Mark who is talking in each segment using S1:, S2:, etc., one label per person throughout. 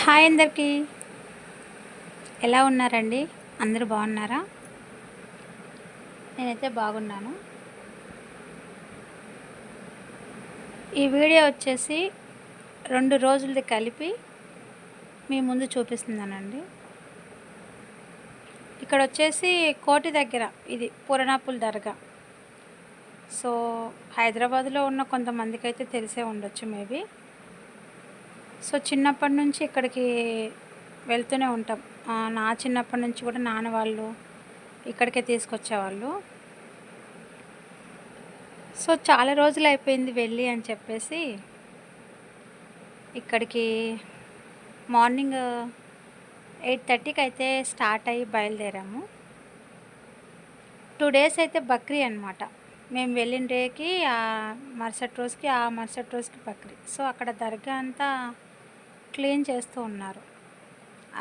S1: Hi అందరికీ. ఎలా ఉన్నారండి? అందరూ బాగున్నారా? నేనైతే బాగున్నాను. ఈ వీడియో వచ్చేసి 2 రోజులది కలిపి మీ ముందు చూపిస్తున్నానండి. ఇక్కడ వచ్చేసి కోటి దగ్గర ఇది పూరణాపుల్ దర్గా. సో హైదరాబాద్లో ఉన్న కొంతమందికి అయితే తెలిసే ఉండొచ్చు మేబీ. సో చిన్నప్పటి నుంచి ఇక్కడికి వెళ్తూనే ఉంటాం. నా చిన్నప్పటి నుంచి కూడా నాన్న వాళ్ళు ఇక్కడికే తీసుకొచ్చేవాళ్ళు. సో చాలా రోజులు అయిపోయింది వెళ్ళి అని చెప్పేసి ఇక్కడికి మార్నింగ్ 8:30కి అయితే స్టార్ట్ అయ్యి బయలుదేరాము. 2 డేస్ అయితే బక్రీ అనమాట. మేము వెళ్ళిన డేకి మరుసటి రోజుకి బక్రీ. సో అక్కడ దర్గా అంతా క్లీన్ చేస్తూ ఉన్నారు.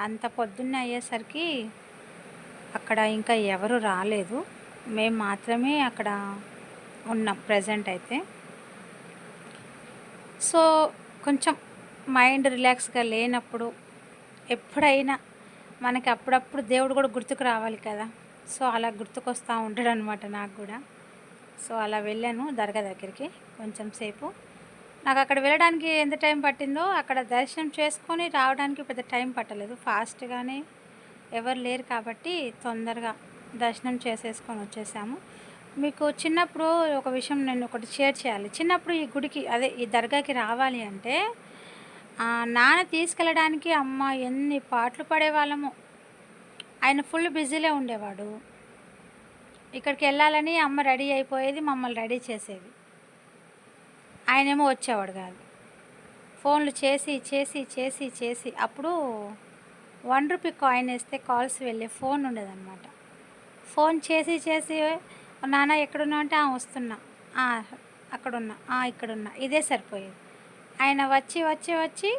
S1: అంత పొద్దున్నే అయ్యేసరికి అక్కడ ఇంకా ఎవరు రాలేదు. మేము మాత్రమే అక్కడ ఉన్నాం ప్రజెంట్ అయితే. సో కొంచెం మైండ్ రిలాక్స్గా లేనప్పుడు ఎప్పుడైనా మనకి అప్పుడప్పుడు దేవుడు కూడా గుర్తుకు రావాలి కదా. సో అలా గుర్తుకొస్తూ ఉంటాడు అనమాట నాకు కూడా. సో అలా వెళ్ళాను దర్గా దగ్గరికి కొంచెం సేపు. నాకు అక్కడ వెళ్ళడానికి ఎంత టైం పట్టిందో అక్కడ దర్శనం చేసుకొని రావడానికి పెద్ద టైం పట్టలేదు. ఫాస్ట్గానే ఎవరు లేరు కాబట్టి తొందరగా దర్శనం చేసేసుకొని వచ్చేసాము. మీకు చిన్నప్పుడు ఒక విషయం నేను ఒకటి షేర్ చేయాలి. చిన్నప్పుడు ఈ గుడికి ఈ దర్గాకి రావాలి అంటే నాన్న తీసుకెళ్ళడానికి అమ్మ ఎన్ని పాటలు పడేవాళ్ళము. ఆయన ఫుల్ బిజీలో ఉండేవాడు. ఇక్కడికి వెళ్ళాలని అమ్మ రెడీ అయిపోయేది, మమ్మల్ని రెడీ చేసేది. ఆయనేమో వచ్చేవాడు కాదు. ఫోన్లు చేసి చేసి చేసి చేసి అప్పుడు 1 రూపీ కాయిన్ వేస్తే కాల్స్ వెళ్ళే ఫోన్ ఉండేదన్నమాట. ఫోన్ చేసి చేసి నాన్న ఎక్కడున్నా అంటే వస్తున్నా, అక్కడున్నా, ఇక్కడున్నా, ఇదే సరిపోయేది. ఆయన వచ్చి వచ్చి వచ్చి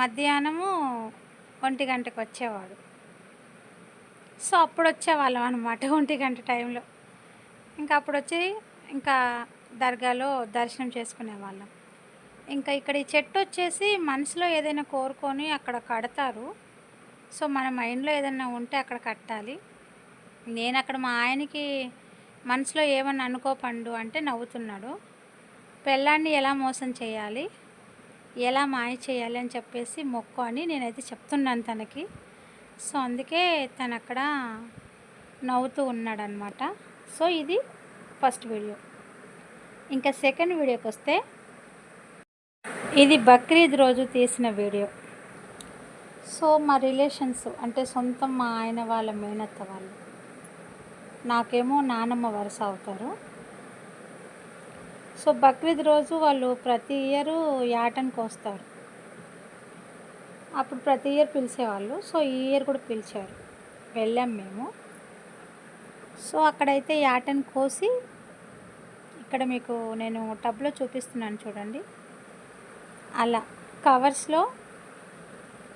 S1: మధ్యాహ్నము 1 గంటకు వచ్చేవాడు. సో అప్పుడు వచ్చేవాళ్ళం అనమాట 1 గంట టైంలో. ఇంకా అప్పుడు వచ్చి ఇంకా దర్గాలో దర్శనం చేసుకునేవాళ్ళం. ఇంకా ఇక్కడ ఈ చెట్టు వచ్చేసి మనసులో ఏదైనా కోరుకొని అక్కడ కడతారు. సో మన మైండ్లో ఏదైనా ఉంటే అక్కడ కట్టాలి. నేను అక్కడ మా ఆయనకి మనసులో ఏమన్నా అనుకోపండు అంటే నవ్వుతున్నాడు. పెళ్ళాన్ని ఎలా మోసం చేయాలి, ఎలా మాయ చేయాలి అని చెప్పేసి మొక్కు అని నేనైతే చెప్తున్నాను తనకి. సో అందుకే తను అక్కడ నవ్వుతూ ఉన్నాడనమాట. సో ఇది ఫస్ట్ వీడియో. ఇంకా సెకండ్ వీడియోకి వస్తే ఇది బక్రీద్ రోజు తీసిన వీడియో. సో మా రిలేషన్స్ అంటే సొంతం మా ఆయన వాళ్ళ మేనత్త వాళ్ళు, నాకేమో నానమ్మ వరుస అవుతారు. సో బక్రీద్ రోజు వాళ్ళు ప్రతి ఇయర్ యాటను కోస్తారు. అప్పుడు ప్రతి ఇయర్ పిలిచేవాళ్ళు. సో ఈ ఇయర్ కూడా పిలిచారు, వెళ్ళాం మేము. సో అక్కడైతే యాటను కోసి ఇక్కడ మీకు నేను టబ్లో చూపిస్తున్నాను చూడండి. అలా కవర్స్లో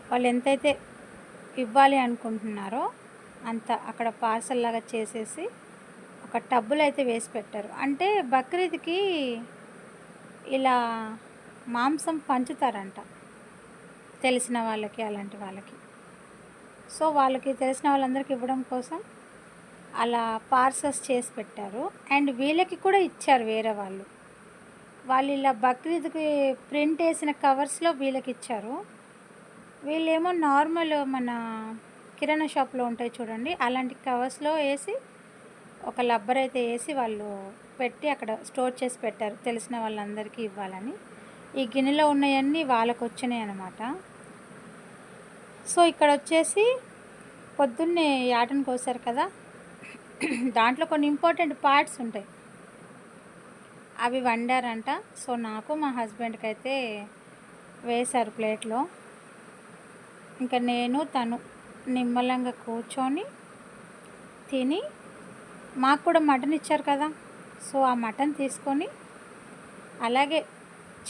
S1: వాళ్ళు ఎంతైతే ఇవ్వాలి అనుకుంటున్నారో అంత అక్కడ పార్సల్ లాగా చేసేసి ఒక టబ్బులో అయితే వేసి పెట్టారు. అంటే బక్రీద్కి ఇలా మాంసం పంచుతారంట తెలిసిన వాళ్ళకి, అలాంటి వాళ్ళకి. సో వాళ్ళకి తెలిసిన వాళ్ళందరికీ ఇవ్వడం కోసం అలా పార్సల్స్ చేసి పెట్టారు. అండ్ వీళ్ళకి కూడా ఇచ్చారు వేరే వాళ్ళు. వాళ్ళు ఇలా బక్రీద్కి ప్రింట్ వేసిన కవర్స్లో వీళ్ళకి ఇచ్చారు. వీళ్ళేమో నార్మల్ మన కిరాణా షాప్లో ఉంటాయి చూడండి, అలాంటి కవర్స్లో వేసి ఒక లబ్బర్ అయితే వేసి వాళ్ళు పెట్టి అక్కడ స్టోర్ చేసి పెట్టారు తెలిసిన వాళ్ళందరికీ ఇవ్వాలని. ఈ గిన్నెలో ఉన్నవన్నీ వాళ్ళకు వచ్చినాయి అన్నమాట. సో ఇక్కడ వచ్చేసి పొద్దున్నే యాటను కోసారు కదా, దాంట్లో కొన్ని ఇంపార్టెంట్ పార్ట్స్ ఉంటాయి, అవి వండారంట. సో నాకు మా హస్బెండ్కి అయితే వేశారు ప్లేట్లో. ఇంకా నేను తను నిమ్మలంగా కూర్చొని తిని, మాకు కూడా మటన్ ఇచ్చారు కదా, సో ఆ మటన్ తీసుకొని అలాగే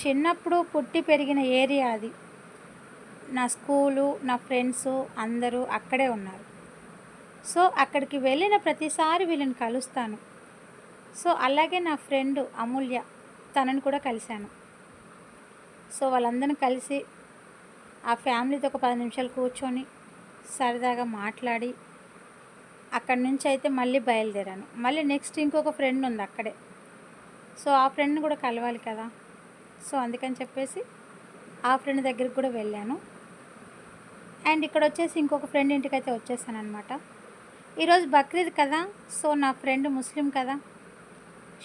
S1: చిన్నప్పుడు పుట్టి పెరిగిన ఏరియా అది. నా స్కూలు, నా ఫ్రెండ్స్ అందరూ అక్కడే ఉన్నారు. సో అక్కడికి వెళ్ళిన ప్రతిసారి వీళ్ళని కలుస్తాను. సో అలాగే నా ఫ్రెండ్ అమూల్య, తనని కూడా కలిశాను. సో వాళ్ళందరిని కలిసి ఆ ఫ్యామిలీతో ఒక 10 నిమిషాలు కూర్చొని సరదాగా మాట్లాడి అక్కడి నుంచి అయితే మళ్ళీ బయలుదేరాను. మళ్ళీ నెక్స్ట్ ఇంకొక ఫ్రెండ్ ఉంది అక్కడే. సో ఆ ఫ్రెండ్ని కూడా కలవాలి కదా. సో అందుకని చెప్పేసి ఆ ఫ్రెండ్ దగ్గరికి కూడా వెళ్ళాను. అండ్ ఇక్కడ వచ్చేసి ఇంకొక ఫ్రెండ్ ఇంటికైతే వచ్చేసాను అనమాట. ఈరోజు బక్రీద్ కదా. సో నా ఫ్రెండ్ ముస్లిం కదా,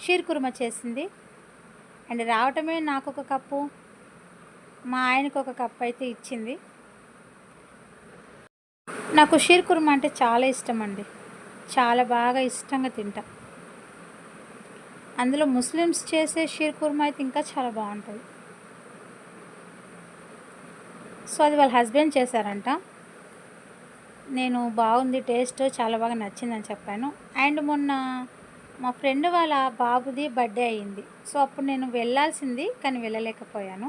S1: షీర్ కుర్మా చేసింది. అండ్ రావటమే నాకు ఒక కప్పు, మా ఆయనకు ఒక కప్పు అయితే ఇచ్చింది. నాకు షీర్ కుర్మా అంటే చాలా ఇష్టం అండి, చాలా బాగా ఇష్టంగా తింటా. అందులో ముస్లిమ్స్ చేసే షీర్ కుర్మా అయితే ఇంకా చాలా బాగుంటుంది. సో అది వాళ్ళ హస్బెండ్ చేశారంట. నేను బాగుంది, టేస్ట్ చాలా బాగా నచ్చిందని చెప్పాను. అండ్ మొన్న మా ఫ్రెండ్ వాళ్ళ బాబుది బర్త్డే అయ్యింది. సో అప్పుడు నేను వెళ్ళాల్సింది కానీ వెళ్ళలేకపోయాను.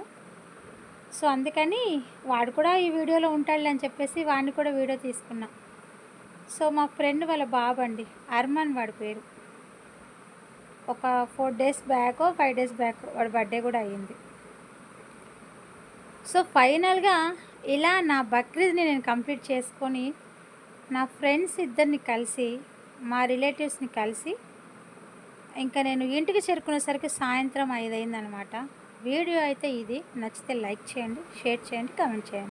S1: సో అందుకని వాడు కూడా ఈ వీడియోలో ఉంటాడులే అని చెప్పేసి వాడిని కూడా వీడియో తీసుకున్నా. సో మా ఫ్రెండ్ వాళ్ళ బాబు అండి, అర్మాన్ వాడి పేరు. ఒక 4 డేస్ బ్యాక్ 5 డేస్ బ్యాక్ వాడి బర్త్డే కూడా అయ్యింది. సో ఫైనల్గా ఇలా నా బక్రీద్ని నేను కంప్లీట్ చేసుకొని నా ఫ్రెండ్స్ ఇద్దరిని కలిసి, మా రిలేటివ్స్ని కలిసి ఇంకా నేను ఇంటికి చేరుకునేసరికి సాయంత్రం 5 అయిందనమాట. వీడియో అయితే ఇది. నచ్చితే లైక్ చేయండి, షేర్ చేయండి, కామెంట్ చేయండి.